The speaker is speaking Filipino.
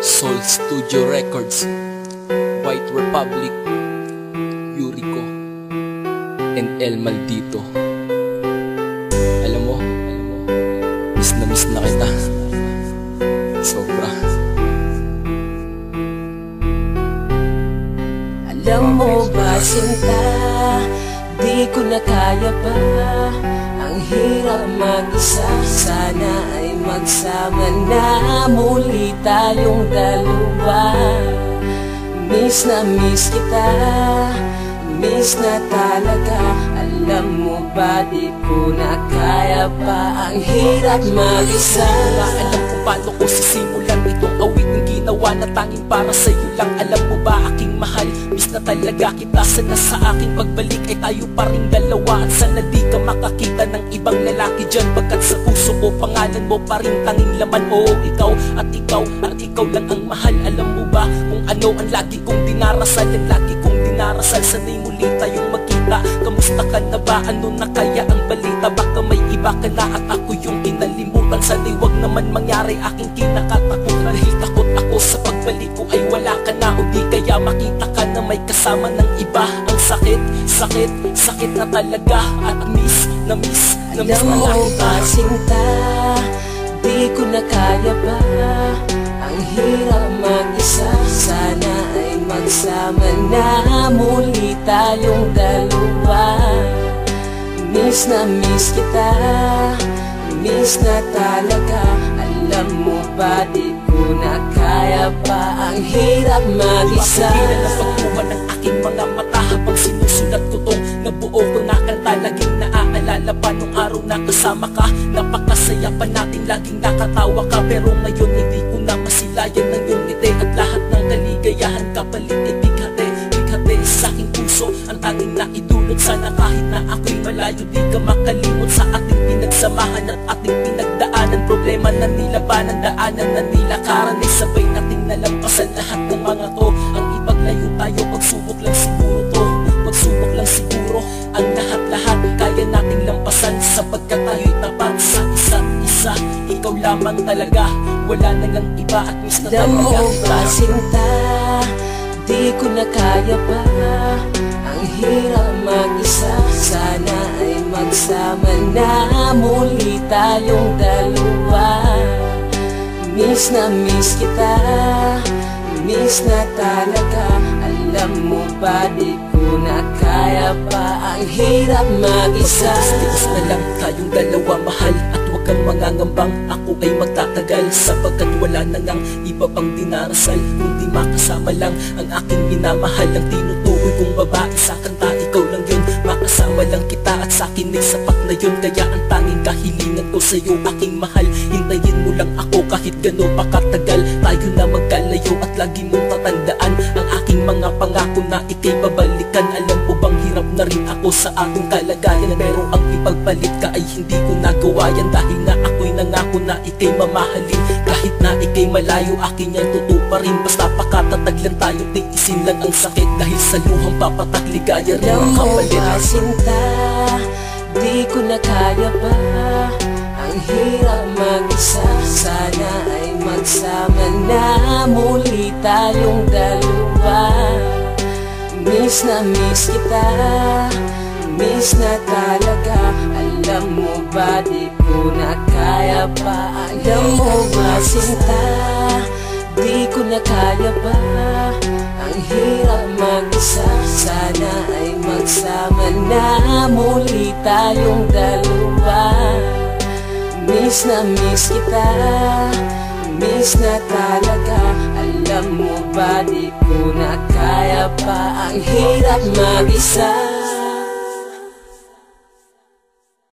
Soul Studio Records, White Republic, Yuriko, and El Maldito. Alam mo, miss na kita. Sobra. Alam mo ba, sinta, di ko na kaya pa. Ang hirap mag-isa, sana ay magsama na muli tayong dalawa. Miss na miss kita, miss na talaga. Alam mo ba, di ko na kaya pa. Ang hirap mag-isa. Alam ko paano ko sisimulan itong awit ng ginawa na tanging para sa'yo lang. Alam mo ba, aking mahal, miss na talaga kita. Sana sa aking pagbalik ay tayo pa ring dalawa. At sana di ka makakita ng ibang lalaki dyan, pagkat sa puso ko pangalan mo pa rin tanging laman. Oo, ikaw at ikaw lang ang mahal. Alam mo ba kung ano ang lagi kong dinarasal? Ang lagi kong dinarasal, sana'y muli tayong magkita. Kamusta ka na ba? Ano na kaya ang balita? Baka may iba ka na at ako yung kinalimutan. Sana'y wag naman mangyari aking kinakatakutan. Dahil takot ako sa pagbalik ko ay wala ka na. O di kaya makita ka na may kasama ng iba. Ang sakit na talaga. At miss na alam mo ba, sinta, di ko na kaya pa. Ang hirap mag-isa, sana ay magsama na muli tayong dalawa. Miss na miss kita, miss na talaga. Alam mo ba, di ko na kaya pa. Ang hirap mag-isa. Hindi na pagkuha ng aking mga mata habang sinusulat ko tong nabuo ko na kanta. Laging naaalala pa nung araw na kasama ka. Napakasaya pa natin, laging nakatawa ka. Pero ngayon hindi ko na masilayan ng iyong ngiti. At lahat ng kaligayahan kapalit ay bighati sa aking puso. Ang tanging naidulot, sana kahit na ako'y malayo, di ka makalimot sa ating pinagsamahan at ating pinagdaanan. Problema na nilabanan, daanan na nilakaran, ay sabay nating nalampasan lahat ng mga to. Ang ipaglayo tayo, pagsubok lang siguro to. Pagsubok lang siguro ang lahat-lahat kaya nating lampasan, sapagkat tayo'y tapat sa isa't isa. Ikaw lamang talaga, wala na ngang iba. At miss na talaga. Alam mo ba, sinta, di ko na kaya pa. Ang hirap mag-isa, sana ay magsama na muli tayong dalawa. Miss na miss kita, miss na talaga. Alam mo ba, di ko na kaya pa. Ang hirap mag-isa. Tiis na lang tayong dalawa, mahal, at huwag kang mangangambang ako ay magtatagal, sapagkat wala na ngang iba pang dinarasal kundi makasama lang ang aking minamahal. Ang tinutukoy kong babae sa kanta, ikaw lang yun. Makasama lang kita at sa'kin ay sapat na yun. Kaya ang tanging kahilingan ko sa'yo, aking mahal, hintayin mo lang ako kahit gano'n pa katagal. Tayo na magkalayo at lagi mong tatandaan ang aking mga pangako na ika'y babalikan. Alam mo bang hirap na rin ako sa aking kalagayan, pero ang ipagpalit ka ay hindi ko nagawa yan. Dahil na ako'y nangako na ika'y mamahalin, kahit na ika'y malayo, akin yan tutuparin. Basta pakatatag lang tayo, tiisin lang ang sakit. Dahil sa luhang papatak, ligaya rin ang kapalit. Alam mo ba, sinta, di ko na kaya pa. Ang hirap mag-isa, sana ay magsama na muli tayong dalawa. Miss na miss kita, miss na talaga. Alam mo ba, di ko na kaya pa. Alam mo ba, sinta, di ko na kaya pa. Ang hirap mag-isa, sana ay magsama na muli tayong dalawa. Miss na miss kita, miss na talaga. Alam mo ba, di ko na kaya pa. Ang hirap mag-isa.